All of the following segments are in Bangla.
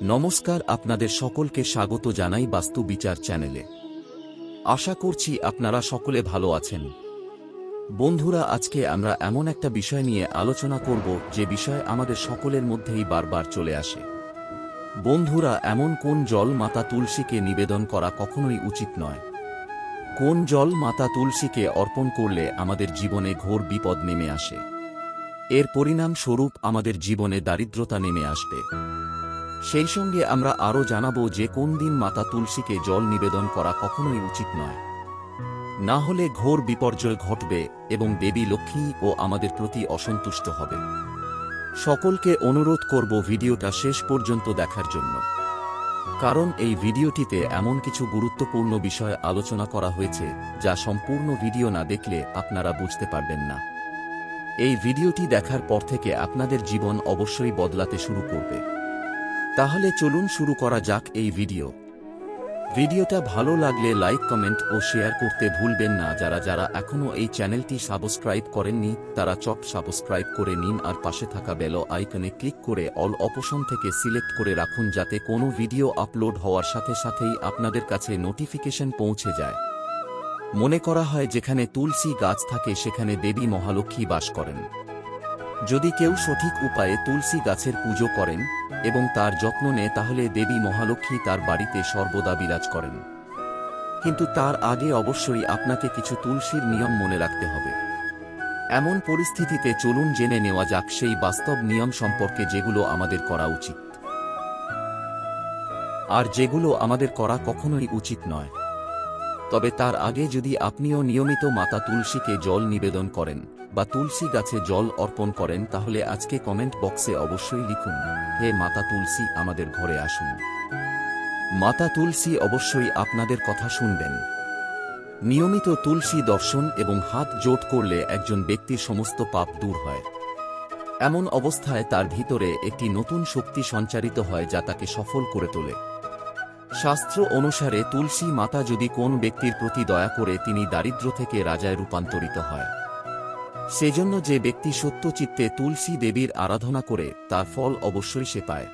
নমস্কার, আপনাদের সকলকে স্বাগত জানাই বাস্তু বিচার চ্যানেলে। আশা করছি আপনারা সকলে ভালো আছেন। বন্ধুরা, আজকে আমরা এমন একটা বিষয় নিয়ে আলোচনা করব যে বিষয় আমাদের সকলের মধ্যেই বারবার চলে আসে। বন্ধুরা, এমন কোন জল মাতা তুলসীকে নিবেদন করা কখনোই উচিত নয়? কোন জল মাতা তুলসীকে অর্পণ করলে আমাদের জীবনে ঘোর বিপদ নেমে আসে? এর পরিণাম স্বরূপ আমাদের জীবনে দারিদ্রতা নেমে আসবে। সেই সঙ্গে আমরা আরও জানাবো যে কোন দিন মাতা তুলসীকে জল নিবেদন করা কখনোই উচিত নয়, না হলে ঘোর বিপর্যয় ঘটবে এবং দেবী লক্ষ্মী ও আমাদের প্রতি অসন্তুষ্ট হবে। সকলকে অনুরোধ করব ভিডিওটা শেষ পর্যন্ত দেখার জন্য, কারণ এই ভিডিওটিতে এমন কিছু গুরুত্বপূর্ণ বিষয় আলোচনা করা হয়েছে যা সম্পূর্ণ ভিডিও না দেখলে আপনারা বুঝতে পারবেন না। এই ভিডিওটি দেখার পর থেকে আপনাদের জীবন অবশ্যই বদলাতে শুরু করবে। তাহলে চলুন শুরু করা যাক এই ভিডিওটা ভালো লাগলে লাইক, কমেন্ট ও শেয়ার করতে ভুলবেন না। যারা এখনও এই চ্যানেলটি সাবস্ক্রাইব করেননি তারা সাবস্ক্রাইব করে নিন আর পাশে থাকা বেল আইকনে ক্লিক করে অল অপশন থেকে সিলেক্ট করে রাখুন, যাতে কোনো ভিডিও আপলোড হওয়ার সাথে সাথেই আপনাদের কাছে নোটিফিকেশন পৌঁছে যায়। মনে করা হয় যেখানে তুলসী গাছ থাকে সেখানে দেবী মহালক্ষ্মী বাস করেন। যদি কেউ সঠিক উপায়ে তুলসী গাছের পুজো করেন এবং তার যত্ন নেয় তাহলে দেবী মহালক্ষ্মী তার বাড়িতে সর্বদা বিরাজ করেন। কিন্তু তার আগে অবশ্যই আপনাকে কিছু তুলসীর নিয়ম মনে রাখতে হবে। এমন পরিস্থিতিতে চলুন জেনে নেওয়া যাক সেই বাস্তব নিয়ম সম্পর্কে যেগুলো আমাদের করা উচিত আর যেগুলো আমাদের করা কখনোই উচিত নয়। তবে তার আগে যদি আপনিও নিয়মিত মাতা তুলসীকে জল নিবেদন করেন বা তুলসী গাছে জল অর্পণ করেন তাহলে আজকে কমেন্ট বক্সে অবশ্যই লিখুন, হে মাতা তুলসী আমাদের ঘরে আসুন। মাতা তুলসী অবশ্যই আপনাদের কথা শুনবেন। নিয়মিত তুলসী দর্শন এবং হাত জোট করলে একজন ব্যক্তির সমস্ত পাপ দূর হয়। এমন অবস্থায় তার ভিতরে একটি নতুন শক্তি সঞ্চারিত হয় যা তাকে সফল করে তোলে। শাস্ত্র অনুসারে তুলসী মাতা যদি কোন ব্যক্তির প্রতি দয়া করে তিনি দারিদ্র থেকে রাজায় রূপান্তরিত হয়। সেজন্য যে ব্যক্তি সত্যচিত্তে তুলসী দেবীর আরাধনা করে তার ফল অবশ্যই সে পায়।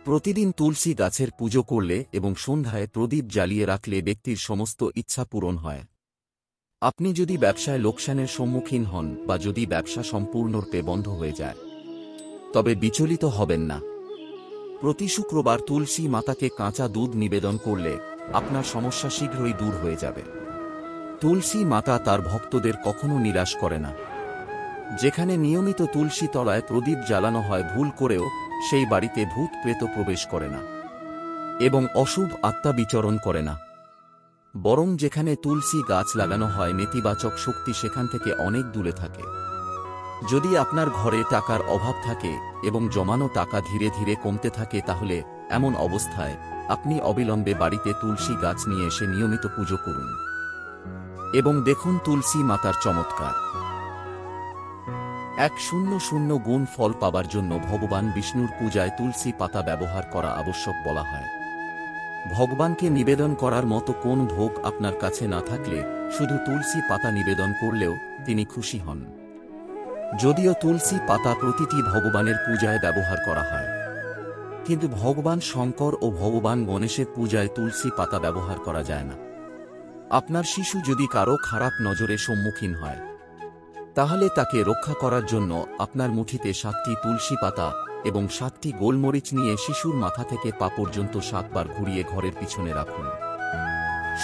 প্রতিদিন তুলসী গাছের পুজো করলে এবং সন্ধ্যায় প্রদীপ জ্বালিয়ে রাখলে ব্যক্তির সমস্ত ইচ্ছা পূরণ হয়। আপনি যদি ব্যবসায় লোকসানের সম্মুখীন হন বা যদি ব্যবসা সম্পূর্ণরূপে বন্ধ হয়ে যায় তবে বিচলিত হবেন না। প্রতি শুক্রবার তুলসী মাতাকে কাঁচা দুধ নিবেদন করলে আপনার সমস্যা শীঘ্রই দূর হয়ে যাবে। তুলসী মাতা তার ভক্তদের কখনো নিরাশ করে না। যেখানে নিয়মিত তুলসী তলায় প্রদীপ জ্বালানো হয় ভুল করেও সেই বাড়িতে ভূত প্রেত প্রবেশ করে না এবং অশুভ আত্মা বিচরণ করে না। বরং যেখানে তুলসী গাছ লাগানো হয় নেতিবাচক শক্তি সেখান থেকে অনেক দূরে থাকে। যদি আপনার ঘরে টাকার অভাব থাকে এবং জমানো টাকা ধীরে ধীরে কমতে থাকে তাহলে এমন অবস্থায় আপনি অবিলম্বে বাড়িতে তুলসী গাছ নিয়ে এসে নিয়মিত পুজো করুন এবং দেখুন তুলসী মাতার চমৎকার। 100 গুণ ফল পাবার জন্য ভগবান বিষ্ণুর পূজায় তুলসী পাতা ব্যবহার করা আবশ্যক বলা হয়। ভগবানকে নিবেদন করার মতো কোন ভোগ আপনার কাছে না থাকলে শুধু তুলসী পাতা নিবেদন করলেও তিনি খুশি হন। যদিও তুলসী পাতা প্রতিটি ভগবানের পূজায় ব্যবহার করা হয়, কিন্তু ভগবান শঙ্কর ও ভগবান গণেশের পূজায় তুলসী পাতা ব্যবহার করা যায় না। আপনার শিশু যদি কারো খারাপ নজরের সম্মুখীন হয় তাহলে তাকে রক্ষা করার জন্য আপনার মুঠিতে 7টি তুলসী পাতা এবং 7টি গোলমরিচ নিয়ে শিশুর মাথা থেকে পা পর্যন্ত 7 বার ঘুরিয়ে ঘরের পিছনে রাখুন।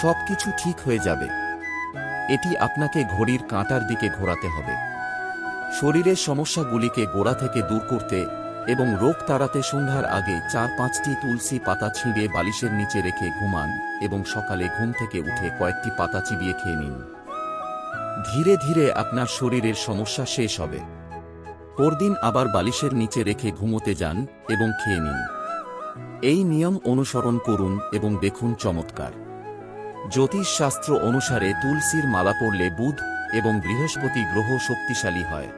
সবকিছু ঠিক হয়ে যাবে। এটি আপনাকে ঘড়ির কাঁটার দিকে ঘোরাতে হবে। শরীরের সমস্যাগুলিকে গোড়া থেকে দূর করতে এবং রোগ তাড়াতে সন্ধ্যার আগে 4-5টি তুলসী পাতা ছিঁড়ে বালিশের নিচে রেখে ঘুমান এবং সকালে ঘুম থেকে উঠে কয়েকটি পাতা চিবিয়ে খেয়ে নিন। ধীরে ধীরে আপনার শরীরের সমস্যা শেষ হবে। পরদিন আবার বালিশের নিচে রেখে ঘুমোতে যান এবং খেয়ে নিন। এই নিয়ম অনুসরণ করুন এবং দেখুন চমৎকার। জ্যোতিষ শাস্ত্র অনুসারে তুলসীর মালা পরলে বুধ এবং বৃহস্পতি গ্রহ শক্তিশালী হয়।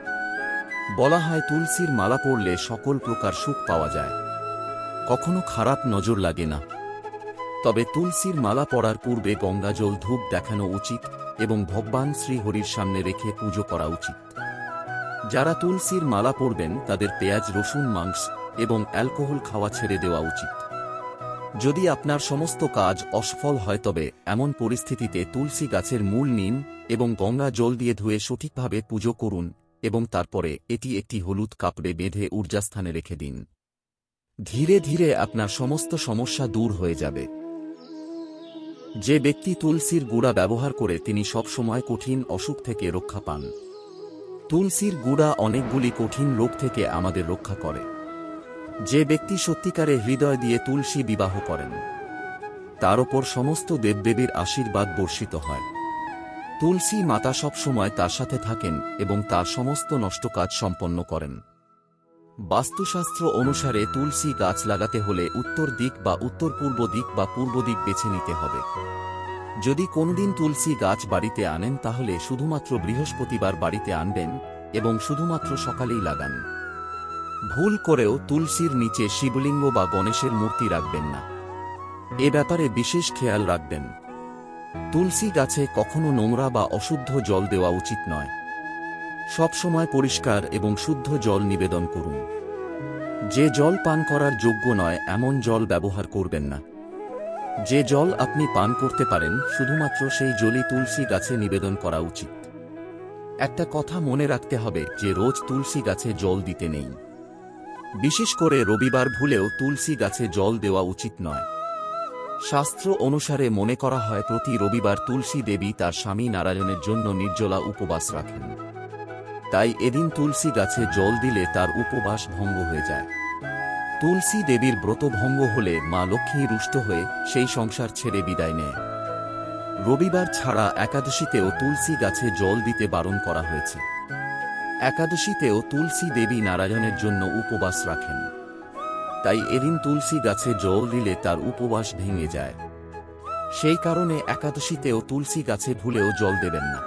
বলা হয় তুলসীর মালা পরলে সকল প্রকার সুখ পাওয়া যায়, কখনো খারাপ নজর লাগে না। তবে তুলসীর মালা পরার পূর্বে গঙ্গাজল ধূপ দেখানো উচিত এবং ভগবান শ্রীহরির সামনে রেখে পুজো করা উচিত। যারা তুলসীর মালা পরবেন তাদের পেঁয়াজ, রসুন, মাংস এবং অ্যালকোহল খাওয়া ছেড়ে দেওয়া উচিত। যদি আপনার সমস্ত কাজ অসফল হয় তবে এমন পরিস্থিতিতে তুলসী গাছের মূল নিন এবং গঙ্গা জল দিয়ে ধুয়ে সঠিকভাবে পুজো করুন এবং তারপরে এটি একটি হলুদ কাপড়ে বেঁধে ঊর্জাস্থানে রেখে দিন। ধীরে ধীরে আপনার সমস্ত সমস্যা দূর হয়ে যাবে। যে ব্যক্তি তুলসীর গুঁড়া ব্যবহার করে তিনি সবসময় কঠিন অসুখ থেকে রক্ষা পান। তুলসীর গুঁড়া অনেকগুলি কঠিন রোগ থেকে আমাদের রক্ষা করে। যে ব্যক্তি সত্যিকারে হৃদয় দিয়ে তুলসী বিবাহ করেন তার ওপর সমস্ত দেবদেবীর আশীর্বাদ বর্ষিত হয়। তুলসী মাতা সবসময় তার সাথে থাকেন এবং তার সমস্ত নষ্ট কাজ সম্পন্ন করেন। বাস্তুশাস্ত্র অনুসারে তুলসী গাছ লাগাতে হলে উত্তর দিক বা উত্তর পূর্ব দিক বা পূর্ব দিক বেছে নিতে হবে। যদি কোনদিন তুলসী গাছ বাড়িতে আনেন তাহলে শুধুমাত্র বৃহস্পতিবার বাড়িতে আনবেন এবং শুধুমাত্র সকালেই লাগান। ভুল করেও তুলসীর নিচে শিবলিঙ্গ বা গণেশের মূর্তি রাখবেন না। এ ব্যাপারে বিশেষ খেয়াল রাখবেন। তুলসী গাছে কখনো নোংরা বা অশুদ্ধ জল দেওয়া উচিত নয়। সবসময় পরিষ্কার এবং শুদ্ধ জল নিবেদন করুন। যে জল পান করার যোগ্য নয় এমন জল ব্যবহার করবেন না। যে জল আপনি পান করতে পারেন শুধুমাত্র সেই জলই তুলসী গাছে নিবেদন করা উচিত। একটা কথা মনে রাখতে হবে যে রোজ তুলসী গাছে জল দিতে নেই। বিশেষ করে রবিবার ভুলেও তুলসী গাছে জল দেওয়া উচিত নয়। শাস্ত্র অনুসারে মনে করা হয় প্রতি রবিবার তুলসী দেবী তার স্বামী নারায়ণের জন্য নির্জলা উপবাস রাখেন। তাই এদিন তুলসী গাছে জল দিলে তার উপবাস ভঙ্গ হয়ে যায়। তুলসী দেবীর ব্রত ভঙ্গ হলে মা লক্ষ্মী রুষ্ট হয়ে সেই সংসার ছেড়ে বিদায় নেয়। রবিবার ছাড়া একাদশীতেও তুলসী গাছে জল দিতে বারণ করা হয়েছে। একাদশীতেও তুলসী দেবী নারায়ণের জন্য উপবাস রাখেন। তাই এদিন তুলসী গাছে জল দিলে তার উপবাস ভেঙে যায়। সেই কারণে একাদশীতেও তুলসী গাছে ভুলেও জল দেবেন না।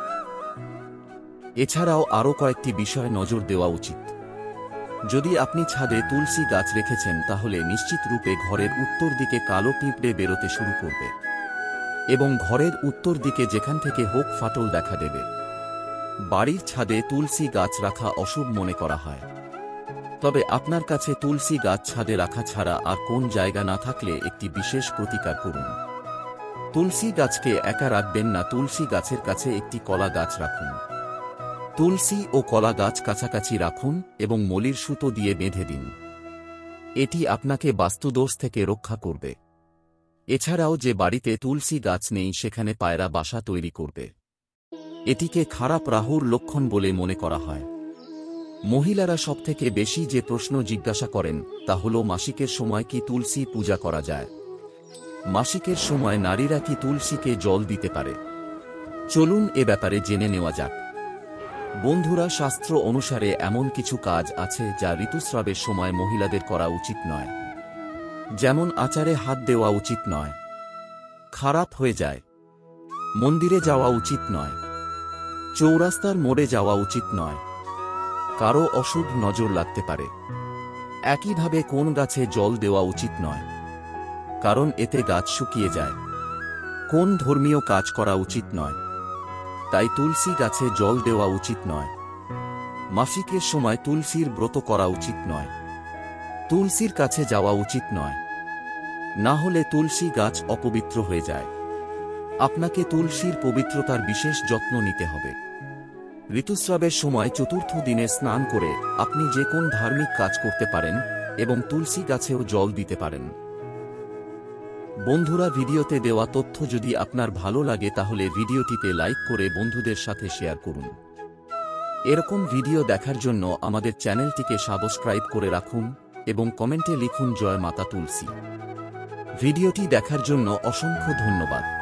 এছাড়াও আরও কয়েকটি বিষয় নজর দেওয়া উচিত। যদি আপনি ছাদে তুলসী গাছ রেখেছেন তাহলে নিশ্চিত রূপে ঘরের উত্তর দিকে কালো পিঁপড়ে বেরোতে শুরু করবে এবং ঘরের উত্তর দিকে যেখান থেকে হোক ফাটল দেখা দেবে। বাড়ির ছাদে তুলসী গাছ রাখা অশুভ মনে করা হয়। তবে আপনার কাছে তুলসী গাছ ছাদে রাখা ছাড়া আর কোন জায়গা না থাকলে একটি বিশেষ প্রতিকার করুন। তুলসী গাছকে একা রাখবেন না, তুলসী গাছের কাছে একটি কলা গাছ রাখুন। তুলসী ও কলা গাছ কাছাকাছি রাখুন এবং মলির সুতো দিয়ে বেঁধে দিন। এটি আপনাকে বাস্তুদোষ থেকে রক্ষা করবে। এছাড়াও যে বাড়িতে তুলসী গাছ নেই সেখানে পায়রা বাসা তৈরি করবে। এটিকে খারাপ রাহুর লক্ষণ বলে মনে করা হয়। মহিলারা সবথেকে বেশি যে প্রশ্ন জিজ্ঞাসা করেন তা হল মাসিকের সময় কি তুলসী পূজা করা যায়? মাসিকের সময় নারীরা কি তুলসীকে জল দিতে পারে? চলুন এ ব্যাপারে জেনে নেওয়া যাক। বন্ধুরা, শাস্ত্র অনুসারে এমন কিছু কাজ আছে যা ঋতুস্রাবের সময় মহিলাদের করা উচিত নয়। যেমন আচারে হাত দেওয়া উচিত নয়, খারাপ হয়ে যায়, মন্দিরে যাওয়া উচিত নয়, চৌরাস্তার মোড়ে যাওয়া উচিত নয়, কারো অশুভ নজর লাগতে পারে। একইভাবে কোন গাছে জল দেওয়া উচিত নয়, কারণ এতে গাছ শুকিয়ে যায়। কোন ধর্মীয় কাজ করা উচিত নয়, তাই তুলসী গাছে জল দেওয়া উচিত নয়। মাসিকের সময় তুলসীর ব্রত করা উচিত নয়, তুলসীর কাছে যাওয়া উচিত নয়, না হলে তুলসী গাছ অপবিত্র হয়ে যায়। আপনাকে তুলসীর পবিত্রতার বিশেষ যত্ন নিতে হবে। ঋতুস্রাবের সময় চতুর্থ দিনে স্নান করে আপনি যে কোন ধার্মিক কাজ করতে পারেন এবং তুলসী গাছেও জল দিতে পারেন। বন্ধুরা, ভিডিওতে দেওয়া তথ্য যদি আপনার ভালো লাগে তাহলে ভিডিওটিতে লাইক করে বন্ধুদের সাথে শেয়ার করুন। এরকম ভিডিও দেখার জন্য আমাদের চ্যানেলটিকে সাবস্ক্রাইব করে রাখুন এবং কমেন্টে লিখুন জয় মাতা তুলসী। ভিডিওটি দেখার জন্য অসংখ্য ধন্যবাদ।